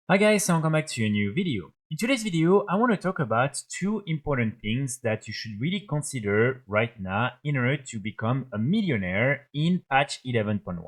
Hi guys, welcome back to a new video. In today's video, I want to talk about two important things that you should really consider right now in order to become a millionaire in patch 11.1.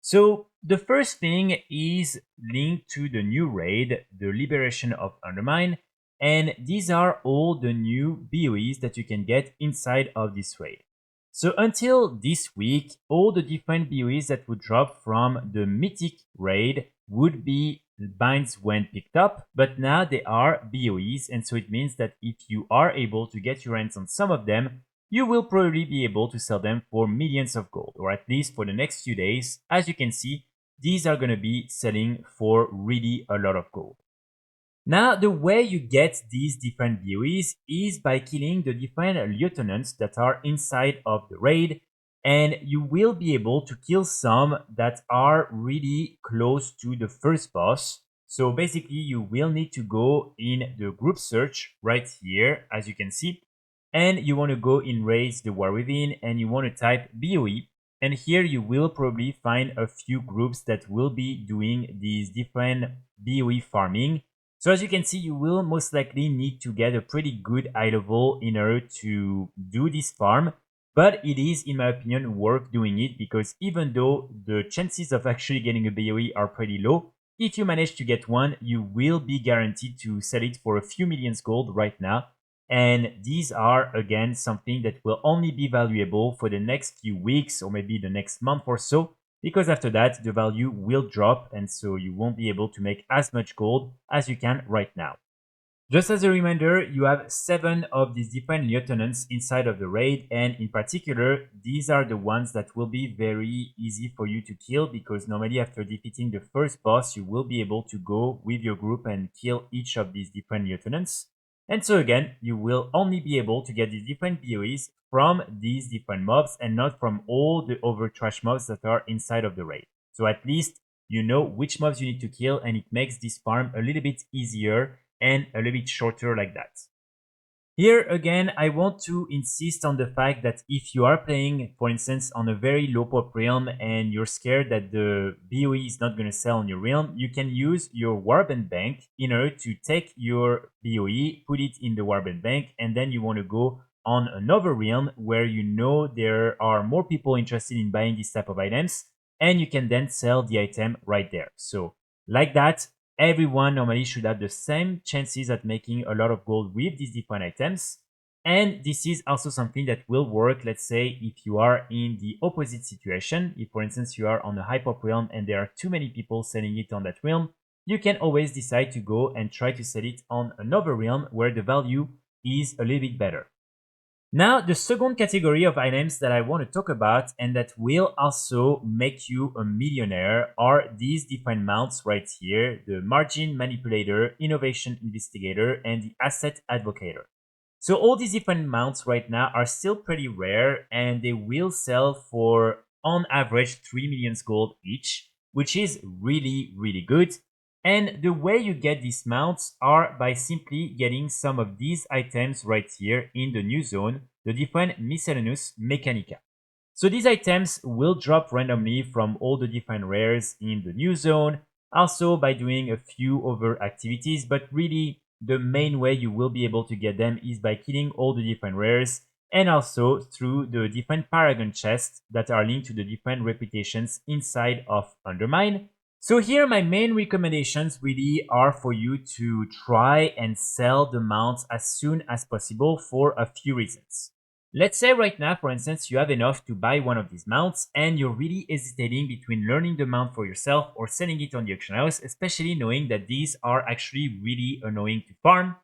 So the first thing is linked to the new raid, the Liberation of Undermine, and these are all the new BoEs that you can get inside of this raid. So until this week, all the different BoEs that would drop from the Mythic raid would be binds when picked up, but now they are BoEs, and so it means that if you are able to get your hands on some of them, you will probably be able to sell them for millions of gold, or at least for the next few days. As you can see, these are going to be selling for really a lot of gold. Now, the way you get these different BoEs is by killing the different lieutenants that are inside of the raid, and you will be able to kill some that are really close to the first boss. So basically, you will need to go in the group search right here, as you can see, and you want to go in Raise the War Within, and you want to type BoE, and here you will probably find a few groups that will be doing these different BoE farming. So as you can see, you will most likely need to get a pretty good high level in order to do this farm, but it is, in my opinion, worth doing it because even though the chances of actually getting a BoE are pretty low, if you manage to get one, you will be guaranteed to sell it for a few millions gold right now. And these are, again, something that will only be valuable for the next few weeks or maybe the next month or so, because after that the value will drop and so you won't be able to make as much gold as you can right now. Just as a reminder, you have 7 of these different lieutenants inside of the raid, and in particular, these are the ones that will be very easy for you to kill because normally after defeating the first boss, you will be able to go with your group and kill each of these different lieutenants. And so again, you will only be able to get these different BoEs from these different mobs and not from all the other trash mobs that are inside of the raid. So at least you know which mobs you need to kill, and it makes this farm a little bit easier and a little bit shorter like that. Here again, I want to insist on the fact that if you are playing, for instance, on a very low pop realm and you're scared that the BoE is not going to sell on your realm, you can use your Warband Bank in order to take your BoE, put it in the Warband Bank, and then you want to go on another realm where you know there are more people interested in buying this type of items, and you can then sell the item right there. So like that, everyone normally should have the same chances at making a lot of gold with these different items. And this is also something that will work, let's say, if you are in the opposite situation. If, for instance, you are on a high pop realm and there are too many people selling it on that realm, you can always decide to go and try to sell it on another realm where the value is a little bit better. Now, the second category of items that I want to talk about and that will also make you a millionaire are these different mounts right here, the Margin Manipulator, Innovation Investigator, and the Asset Advocator. So all these different mounts right now are still pretty rare and they will sell for on average 3 million gold each, which is really, really good. And the way you get these mounts are by simply getting some of these items right here in the new zone, the different miscellaneous mechanica. So these items will drop randomly from all the different rares in the new zone, also by doing a few other activities, but really the main way you will be able to get them is by killing all the different rares and also through the different paragon chests that are linked to the different reputations inside of Undermine. So here my main recommendations really are for you to try and sell the mounts as soon as possible for a few reasons. Let's say right now, for instance, you have enough to buy one of these mounts and you're really hesitating between learning the mount for yourself or selling it on the auction house, especially knowing that these are actually really annoying to farm.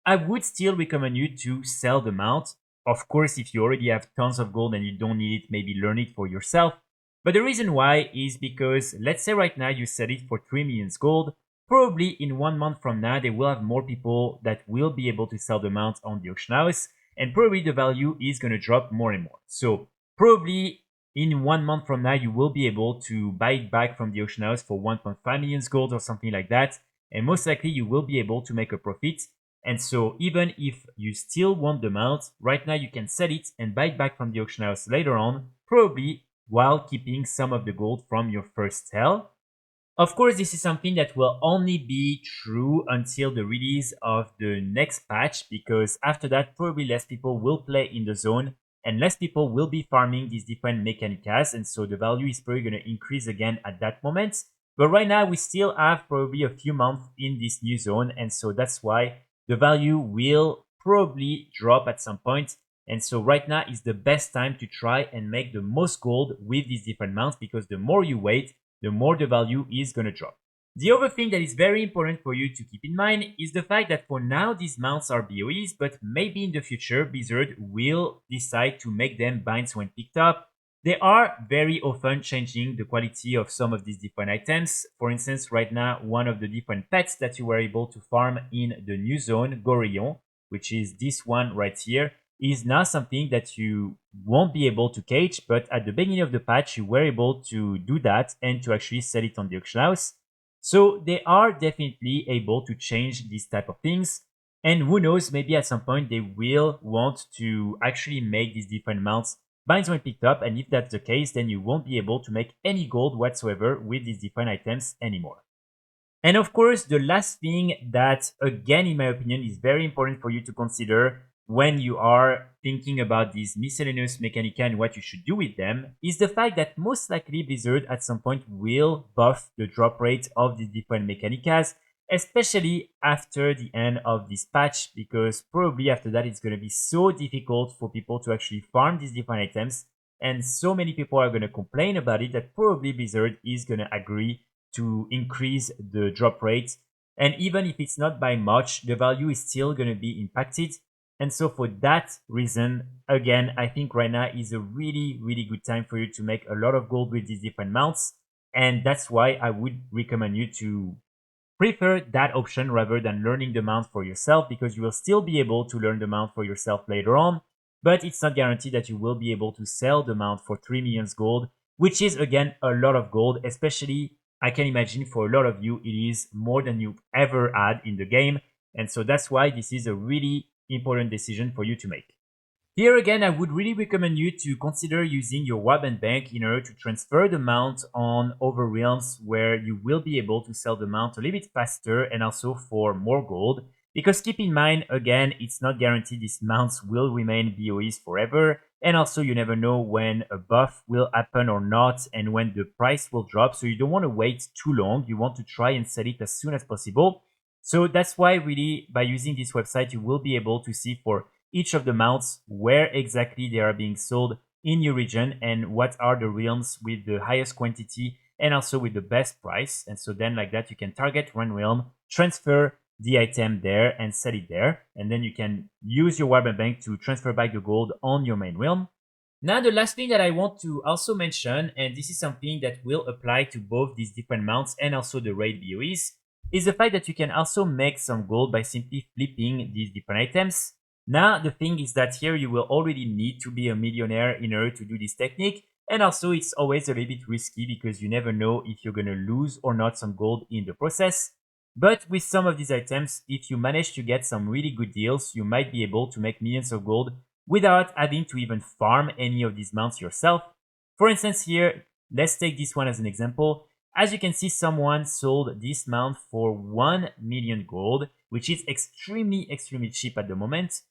I would still recommend you to sell the mount. Of course, if you already have tons of gold and you don't need it, maybe learn it for yourself. But the reason why is because let's say right now you sell it for 3 million gold. Probably in 1 month from now, they will have more people that will be able to sell the mount on the auction house. And probably the value is going to drop more and more. So probably in 1 month from now, you will be able to buy it back from the auction house for 1.5 million gold or something like that. And most likely you will be able to make a profit. And so even if you still want the mount, right now you can sell it and buy it back from the auction house later on, probably while keeping some of the gold from your first sale. Of course, this is something that will only be true until the release of the next patch, because after that, probably less people will play in the zone and less people will be farming these different mechanicas. And so the value is probably going to increase again at that moment. But right now, we still have probably a few months in this new zone. And so that's why the value will probably drop at some point. And so right now is the best time to try and make the most gold with these different mounts, because the more you wait, the more the value is going to drop. The other thing that is very important for you to keep in mind is the fact that for now these mounts are BoEs, but maybe in the future Blizzard will decide to make them binds when picked up. They are very often changing the quality of some of these different items. For instance, right now, one of the different pets that you were able to farm in the new zone, Gorillon, which is this one right here, is now something that you won't be able to cage, but at the beginning of the patch, you were able to do that and to actually sell it on the auction house. So they are definitely able to change these type of things. And who knows, maybe at some point they will want to actually make these different mounts binds when picked up. And if that's the case, then you won't be able to make any gold whatsoever with these different items anymore. And of course, the last thing that, again, in my opinion, is very important for you to consider when you are thinking about these miscellaneous mechanica and what you should do with them is the fact that most likely Blizzard at some point will buff the drop rate of these different mechanicas, especially after the end of this patch, because probably after that it's going to be so difficult for people to actually farm these different items, and so many people are going to complain about it that probably Blizzard is going to agree to increase the drop rate. And even if it's not by much, the value is still going to be impacted. And so for that reason, again, I think right now is a really, really good time for you to make a lot of gold with these different mounts. And that's why I would recommend you to prefer that option rather than learning the mount for yourself, because you will still be able to learn the mount for yourself later on, but it's not guaranteed that you will be able to sell the mount for 3 million gold, which is again a lot of gold. Especially I can imagine for a lot of you it is more than you've ever had in the game, and so that's why this is a really important decision for you to make. Here again, I would really recommend you to consider using your Warband Bank in order to transfer the mount on other realms where you will be able to sell the mount a little bit faster and also for more gold. Because keep in mind, again, it's not guaranteed these mounts will remain BoEs forever. And also you never know when a buff will happen or not and when the price will drop. So you don't want to wait too long. You want to try and sell it as soon as possible. So that's why really by using this website, you will be able to see for each of the mounts where exactly they are being sold in your region and what are the realms with the highest quantity and also with the best price. And so then like that, you can target one realm, transfer the item there and sell it there. And then you can use your Warband Bank to transfer back the gold on your main realm. Now, the last thing that I want to also mention, and this is something that will apply to both these different mounts and also the raid BoEs, is the fact that you can also make some gold by simply flipping these different items. Now, the thing is that here you will already need to be a millionaire in order to do this technique. And also it's always a little bit risky because you never know if you're going to lose or not some gold in the process. But with some of these items, if you manage to get some really good deals, you might be able to make millions of gold without having to even farm any of these mounts yourself. For instance here, let's take this one as an example. As you can see, someone sold this mount for 1 million gold, which is extremely cheap at the moment.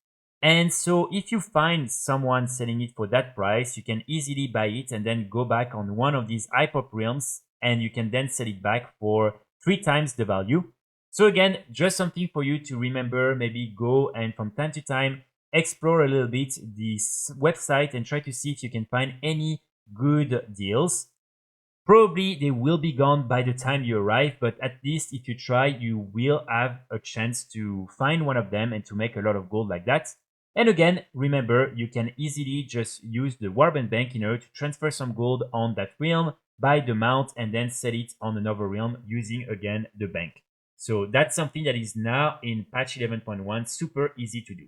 And so if you find someone selling it for that price, you can easily buy it and then go back on one of these high-pop realms and you can then sell it back for 3 times the value. So again, just something for you to remember, maybe go and from time to time explore a little bit this website and try to see if you can find any good deals. Probably they will be gone by the time you arrive, but at least if you try, you will have a chance to find one of them and to make a lot of gold like that. And again, remember, you can easily just use the Warband Bank in order to transfer some gold on that realm, buy the mount, and then sell it on another realm using, again, the bank. So that's something that is now in patch 11.1, super easy to do.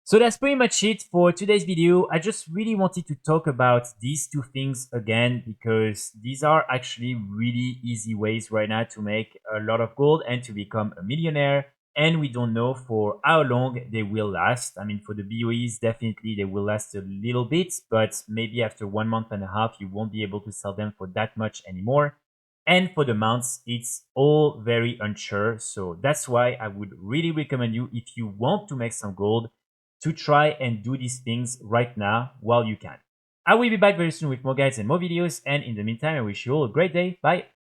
So that's pretty much it for today's video. I just really wanted to talk about these two things again because these are actually really easy ways right now to make a lot of gold and to become a millionaire. And we don't know for how long they will last. I mean, for the BoEs, definitely they will last a little bit, but maybe after 1 month and a half, you won't be able to sell them for that much anymore. And for the mounts, it's all very unsure. So that's why I would really recommend you, if you want to make some gold, to try and do these things right now while you can. I will be back very soon with more guides and more videos. And in the meantime, I wish you all a great day. Bye.